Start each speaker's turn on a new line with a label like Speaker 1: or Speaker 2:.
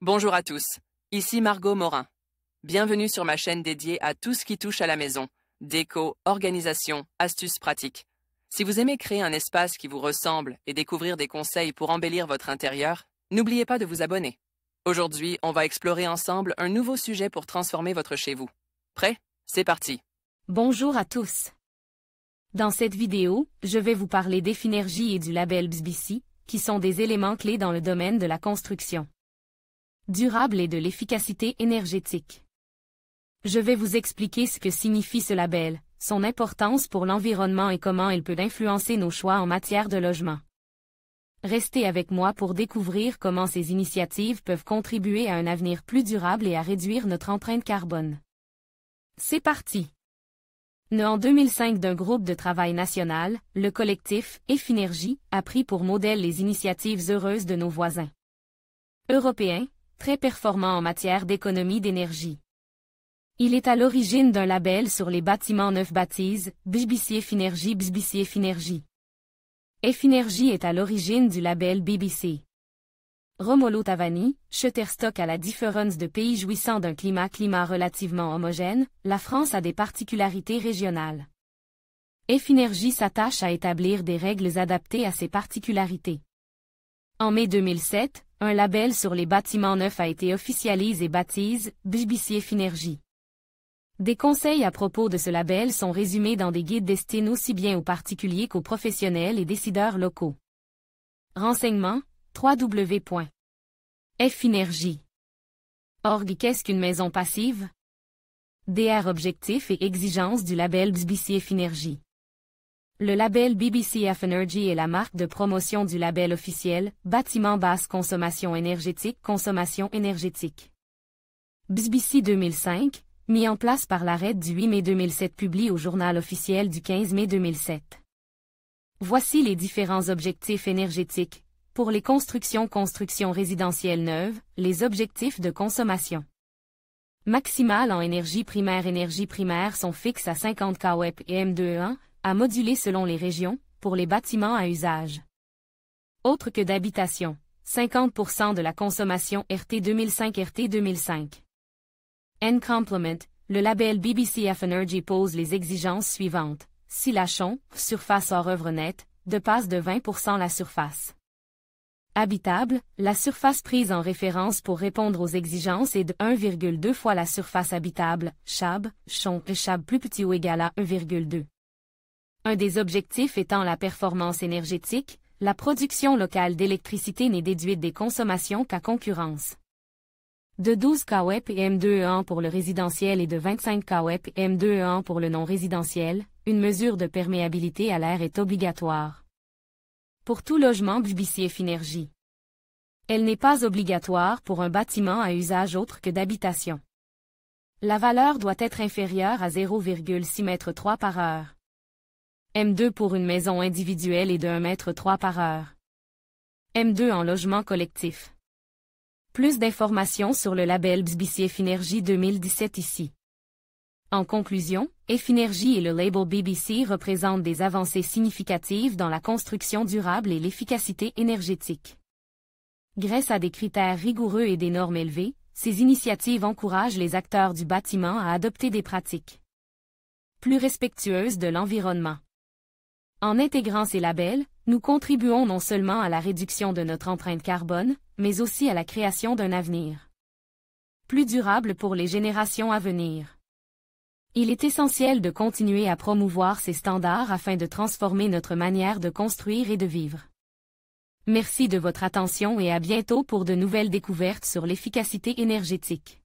Speaker 1: Bonjour à tous, ici Margot Morin. Bienvenue sur ma chaîne dédiée à tout ce qui touche à la maison, déco, organisation, astuces pratiques. Si vous aimez créer un espace qui vous ressemble et découvrir des conseils pour embellir votre intérieur, n'oubliez pas de vous abonner. Aujourd'hui, on va explorer ensemble un nouveau sujet pour transformer votre chez vous. Prêt? C'est parti!
Speaker 2: Bonjour à tous. Dans cette vidéo, je vais vous parler d'Effinergie et du label BSBC, qui sont des éléments clés dans le domaine de la construction durable et de l'efficacité énergétique. Je vais vous expliquer ce que signifie ce label, son importance pour l'environnement et comment il peut influencer nos choix en matière de logement. Restez avec moi pour découvrir comment ces initiatives peuvent contribuer à un avenir plus durable et à réduire notre empreinte carbone. C'est parti! Né en 2005 d'un groupe de travail national, le collectif Effinergie a pris pour modèle les initiatives heureuses de nos voisins européens, très performants en matière d'économie d'énergie. Il est à l'origine d'un label sur les bâtiments neufs baptisé BSBC Effinergie BSBC Effinergie. Effinergie est à l'origine du label BBC. Romolo Tavani, Shutterstock à la différence de pays jouissant d'un climat relativement homogène, la France a des particularités régionales. Effinergie s'attache à établir des règles adaptées à ces particularités. En mai 2007, un label sur les bâtiments neufs a été officialisé et baptisé BSBC Effinergie. Des conseils à propos de ce label sont résumés dans des guides destinés aussi bien aux particuliers qu'aux professionnels et décideurs locaux. Renseignements www.effinergie.org. Qu'est-ce qu'une maison passive? DR objectifs et exigences du label BSBC Effinergie. Le label BBC Effinergie est la marque de promotion du label officiel Bâtiment basse consommation énergétique. BSBC 2005, mis en place par l'arrêt du 8 mai 2007 publié au journal officiel du 15 mai 2007. Voici les différents objectifs énergétiques. Pour les constructions résidentielles neuves, les objectifs de consommation maximale en énergie primaire sont fixes à 50 kW et M2E1, à moduler selon les régions, pour les bâtiments à usage autre que d'habitation, 50% de la consommation RT 2005. Complement, le label BBC Effinergie pose les exigences suivantes. Silachon, surface hors œuvre nette, dépasse de 20% la surface habitable, la surface prise en référence pour répondre aux exigences est de 1,2 fois la surface habitable, Chab plus petit ou égal à 1,2. Un des objectifs étant la performance énergétique, la production locale d'électricité n'est déduite des consommations qu'à concurrence de 12 kW et M2E1 pour le résidentiel et de 25 kW et M2E1 pour le non résidentiel, une mesure de perméabilité à l'air est obligatoire pour tout logement BBC Effinergie. Elle n'est pas obligatoire pour un bâtiment à usage autre que d'habitation. La valeur doit être inférieure à 0,6 m3 par heure. M2 pour une maison individuelle et de 1 m3 par heure. M2 en logement collectif. Plus d'informations sur le label BSBC Effinergie 2017 ici. En conclusion, Effinergie et le label BBC représentent des avancées significatives dans la construction durable et l'efficacité énergétique. Grâce à des critères rigoureux et des normes élevées, ces initiatives encouragent les acteurs du bâtiment à adopter des pratiques plus respectueuses de l'environnement. En intégrant ces labels, nous contribuons non seulement à la réduction de notre empreinte carbone, mais aussi à la création d'un avenir plus durable pour les générations à venir. Il est essentiel de continuer à promouvoir ces standards afin de transformer notre manière de construire et de vivre. Merci de votre attention et à bientôt pour de nouvelles découvertes sur l'efficacité énergétique.